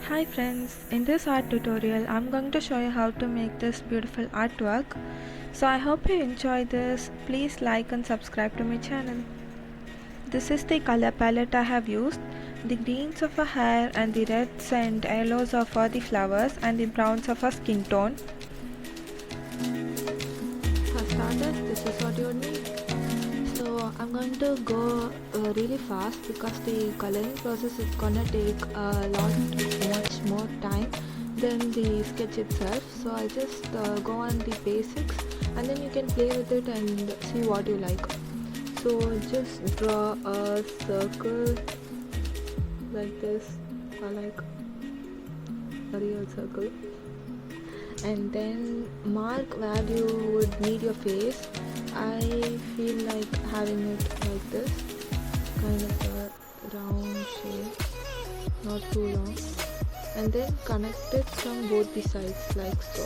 Hi friends, in this art tutorial I'm going to show you how to make this beautiful artwork. So I hope you enjoy this. Please like and subscribe to my channel. This is the color palette I have used. The greens of her hair and the reds and yellows are for the flowers and the browns are for skin tone. For starters, this is what you need. So I'm going to go really fast because the coloring process is gonna take a much more time than the sketch itself. So I just go on the basics and then you can play with it and see what you like. So just draw a circle like this, or like a real circle, and then mark where you would need your face. I feel like having it like this, kind of a round shape, not too long, and then connect it from both the sides like so.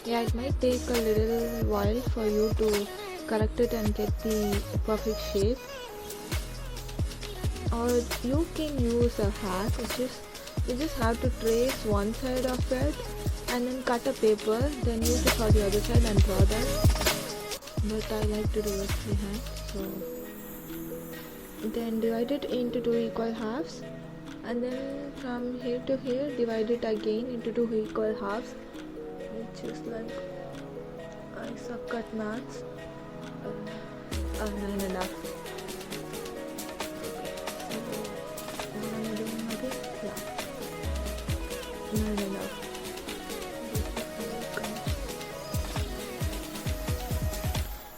Yeah, it might take a little while for you to correct it and get the perfect shape, or you can use a hack, which is you just have to trace one side of it and then cut a paper, then use it for the other side and draw that. But I like to do it freehand, so then divide it into two equal halves, and then from here to here divide it again into two equal halves, which is like, I suck at maths, 9.5.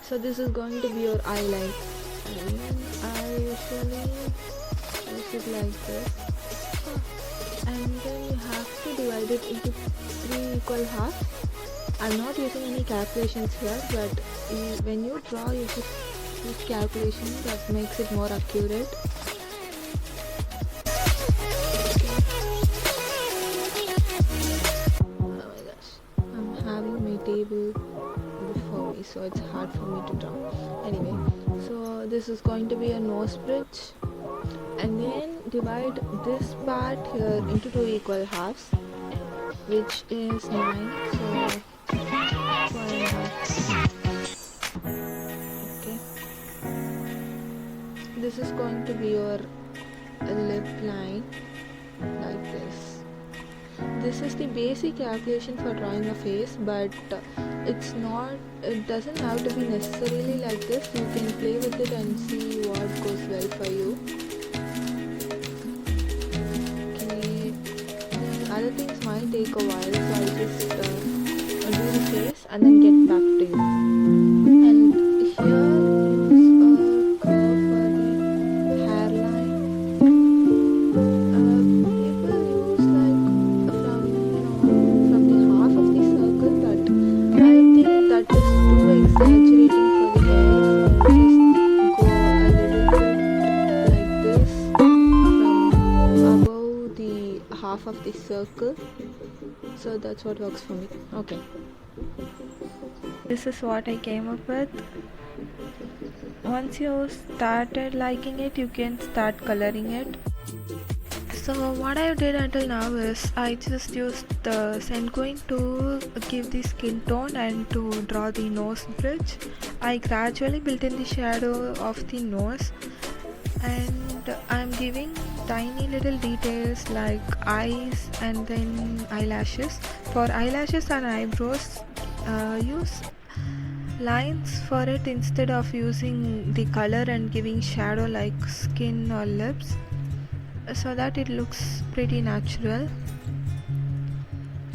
So this is going to be your eye line, and I usually use it like this, and then you have to divide it into 3 equal halves. I'm not using any calculations here, but when you draw you should use calculation, that makes it more accurate. Oh my gosh, I'm having my table before me, so it's hard for me to draw. Anyway, so this is going to be a nose bridge, and then divide this part here into two equal halves, which is 9, so 4.5. Okay, this is going to be your lip line like this. This is the basic calculation for drawing a face, but it doesn't have to be necessarily like this. You can play with it and see what goes well for you. Okay, the other things might take a while, so I'll just do the face and then get back to you. And here use a curve for the hairline. People use like from the half of the circle, but I think that is too exaggerating for the hair, so I'll just go a little bit like this from above the half of the circle. So that's what works for me. Okay, this is what I came up with. Once you started liking it, you can start coloring it. So what I did until now is I just used the Senkoin to give the skin tone and to draw the nose bridge. I gradually built in the shadow of the nose, and I'm giving tiny little details like eyes and then eyelashes. For eyelashes and eyebrows, use lines for it instead of using the color and giving shadow like skin or lips, so that it looks pretty natural.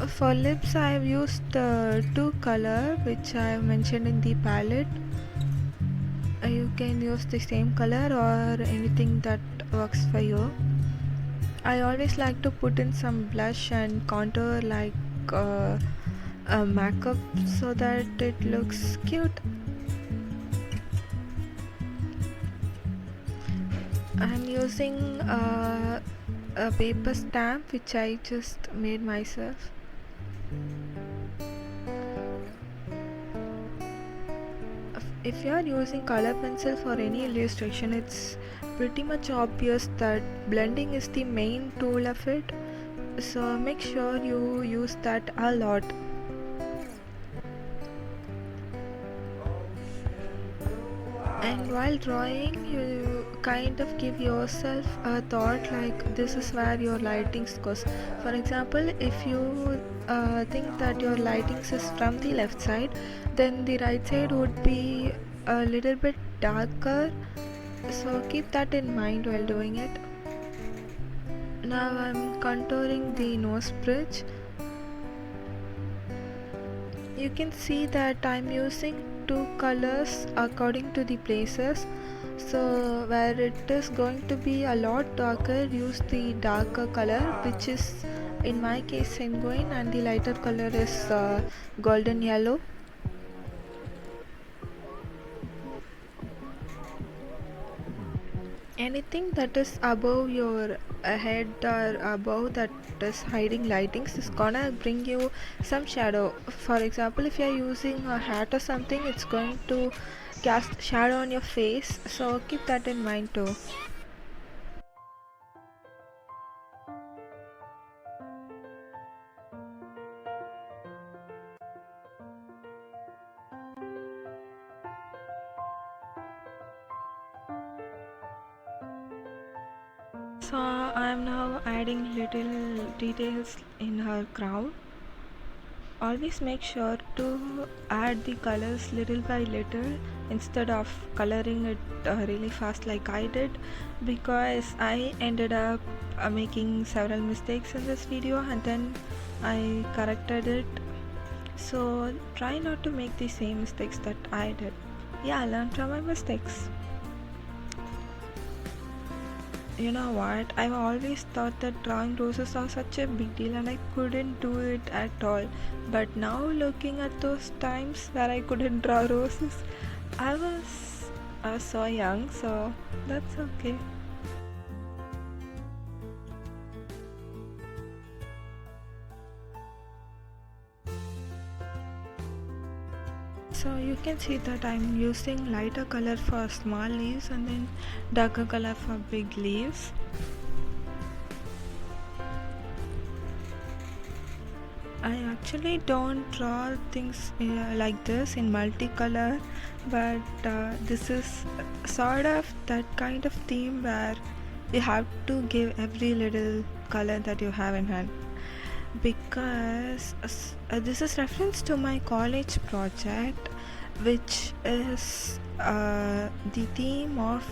For lips I have used two color which I have mentioned in the palette. You can use the same color or anything that works for you. I always like to put in some blush and contour like a makeup so that it looks cute. I'm using a paper stamp which I just made myself. If you are using color pencil for any illustration, it's pretty much obvious that blending is the main tool of it, so make sure you use that a lot. And while drawing, you kind of give yourself a thought like this is where your lightings goes. For example, if you think that your lightings is from the left side, then the right side would be a little bit darker, so keep that in mind while doing it. Now I'm contouring the nose bridge. You can see that I'm using two colors according to the places, so where it is going to be a lot darker, use the darker color, which is in my case sanguine, and the lighter color is golden yellow. Anything that is above your head or above that is hiding lightings is gonna bring you some shadow. For example, if you are using a hat or something, it's going to cast shadow on your face, so keep that in mind too. So I am now adding little details in her crown. Always make sure to add the colors little by little instead of coloring it really fast like I did, because I ended up making several mistakes in this video and then I corrected it. So try not to make the same mistakes that I did. Yeah, learn from my mistakes. You know what? I've always thought that drawing roses are such a big deal and I couldn't do it at all. But now looking at those times where I couldn't draw roses, I was so young, so that's okay. So you can see that I'm using lighter color for small leaves and then darker color for big leaves. I actually don't draw things like this in multicolor, but this is sort of that kind of theme where you have to give every little color that you have in hand, because this is reference to my college project, which is the theme of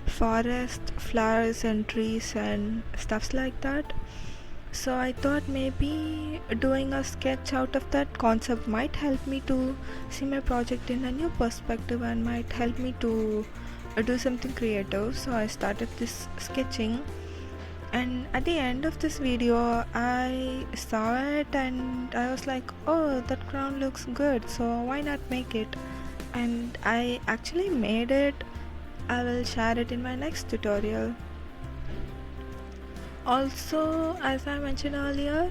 forest, flowers and trees and stuffs like that. So I thought maybe doing a sketch out of that concept might help me to see my project in a new perspective and might help me to do something creative. So I started this sketching, and at the end of this video I saw it and I was like, oh, that crown looks good, so why not make it? And I actually made it. I will share it in my next tutorial. Also, as I mentioned earlier,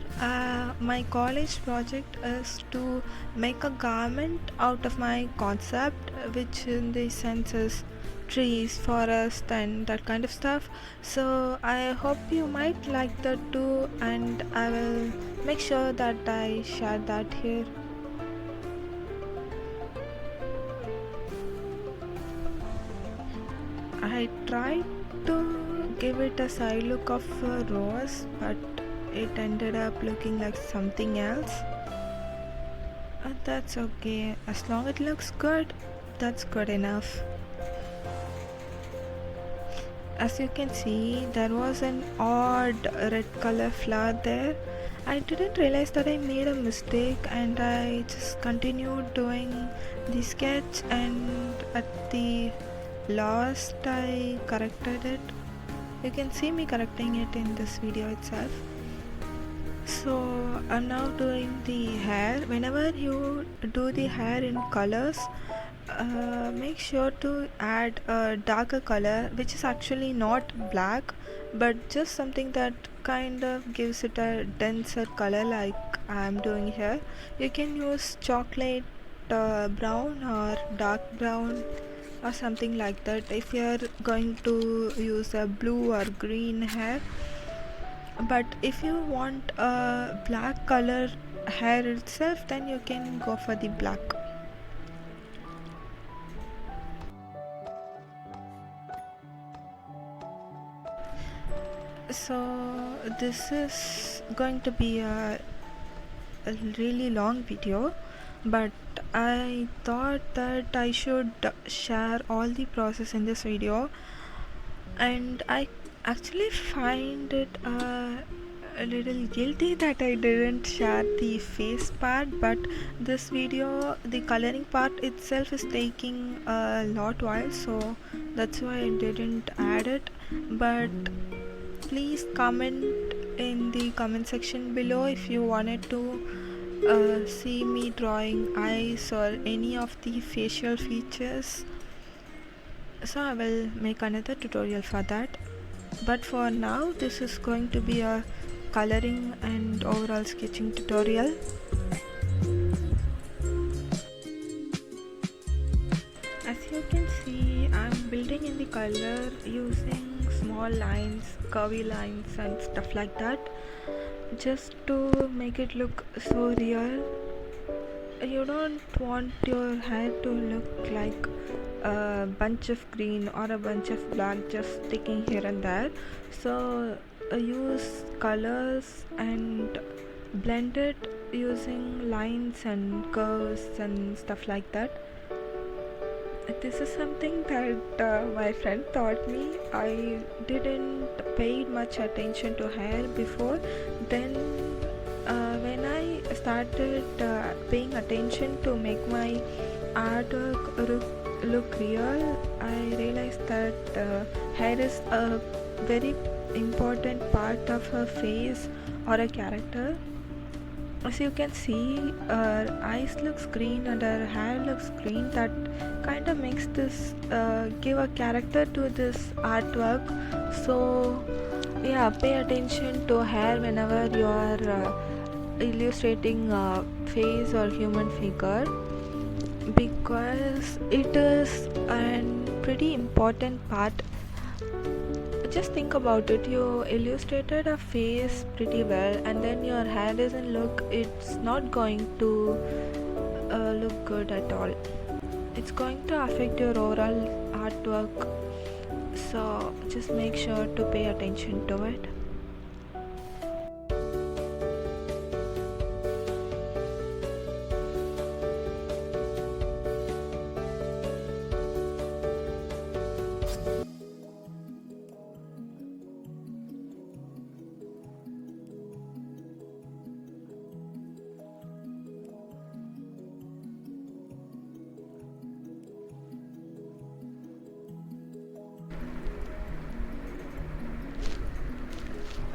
my college project is to make a garment out of my concept, which in the sense is trees, forest and that kind of stuff. So I hope you might like that too, and I will make sure that I share that here. I tried to give it a side look of a rose, but it ended up looking like something else. That's okay, as long as it looks good, that's good enough. As you can see, there was an odd red color flower there. I didn't realize that I made a mistake and I just continued doing the sketch, and at the last I corrected it. You can see me correcting it in this video itself. So I'm now doing the hair. Whenever you do the hair in colors, make sure to add a darker color, which is actually not black but just something that kind of gives it a denser color like I'm doing here. You can use chocolate brown or dark brown or something like that. If you're going to use a blue or green hair, but if you want a black color hair itself, then you can go for the black. So this is going to be a really long video, but I thought that I should share all the process in this video, and I actually find it a little guilty that I didn't share the face part, but this video, the coloring part itself is taking a lot while, so that's why I didn't add it. But please comment in the comment section below if you wanted to see me drawing eyes or any of the facial features, so I will make another tutorial for that. But for now, this is going to be a coloring and overall sketching tutorial. As you can see, I'm building in the color using small lines, curvy lines and stuff like that, just to make it look so real. You don't want your hair to look like a bunch of green or a bunch of black just sticking here and there, so use colors and blend it using lines and curves and stuff like that. This is something that my friend taught me. I didn't pay much attention to hair before. Then when I started paying attention to make my artwork look real, I realized that hair is a very important part of a face or a character. As you can see, her eyes looks green and her hair looks green. That kind of makes this give a character to this artwork. So yeah, pay attention to hair whenever you are illustrating a face or human figure, because it is a pretty important part. Just think about it, you illustrated a face pretty well and then your hair doesn't look, it's not going to look good at all. It's going to affect your overall artwork, so just make sure to pay attention to it.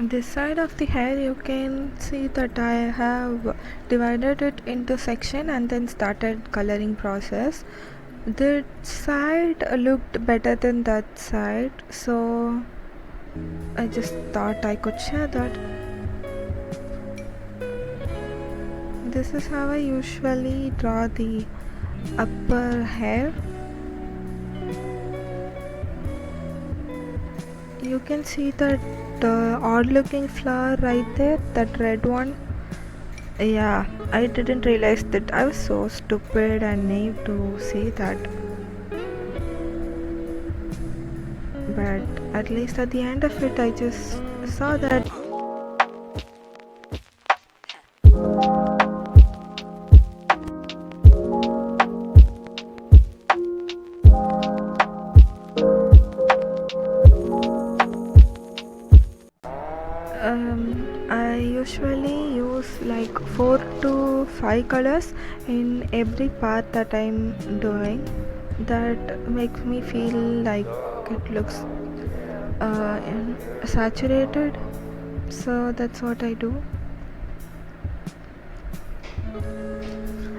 This side of the hair, you can see that I have divided it into section and then started coloring process. That side looked better than that side, so I just thought I could share that. This is how I usually draw the upper hair. You can see that odd looking flower right there, that red one. Yeah, I didn't realize that. I was so stupid and naive to say that. But at least at the end of it, I just saw that. I usually use like 4 to 5 colors in every part that I'm doing. That makes me feel like it looks saturated, so that's what I do.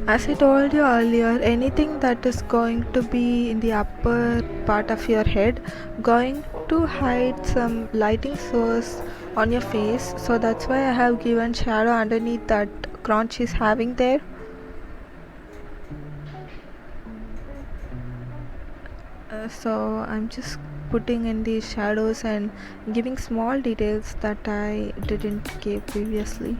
As I told you earlier, anything that is going to be in the upper part of your head going to hide some lighting source on your face, so that's why I have given shadow underneath that crown she's having there. So I'm just putting in these shadows and giving small details that I didn't give previously.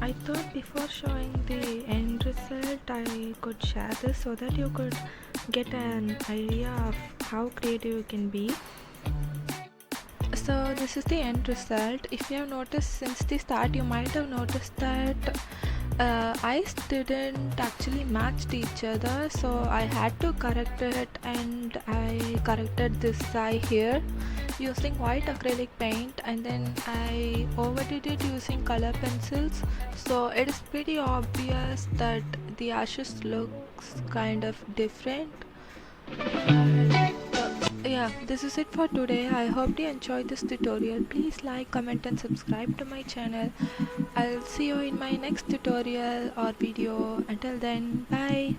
I thought before showing the end result I could share this so that you could get an idea of how creative you can be. So this is the end result. If you have noticed since the start, you might have noticed that eyes didn't actually match each other, so I had to correct it, and I corrected this eye here using white acrylic paint, and then I overdid it using color pencils, so it is pretty obvious that the ashes looks kind of different. Yeah, this is it for today. I hope you enjoyed this tutorial. Please like, comment and subscribe to my channel. I'll see you in my next tutorial or video. Until then, bye.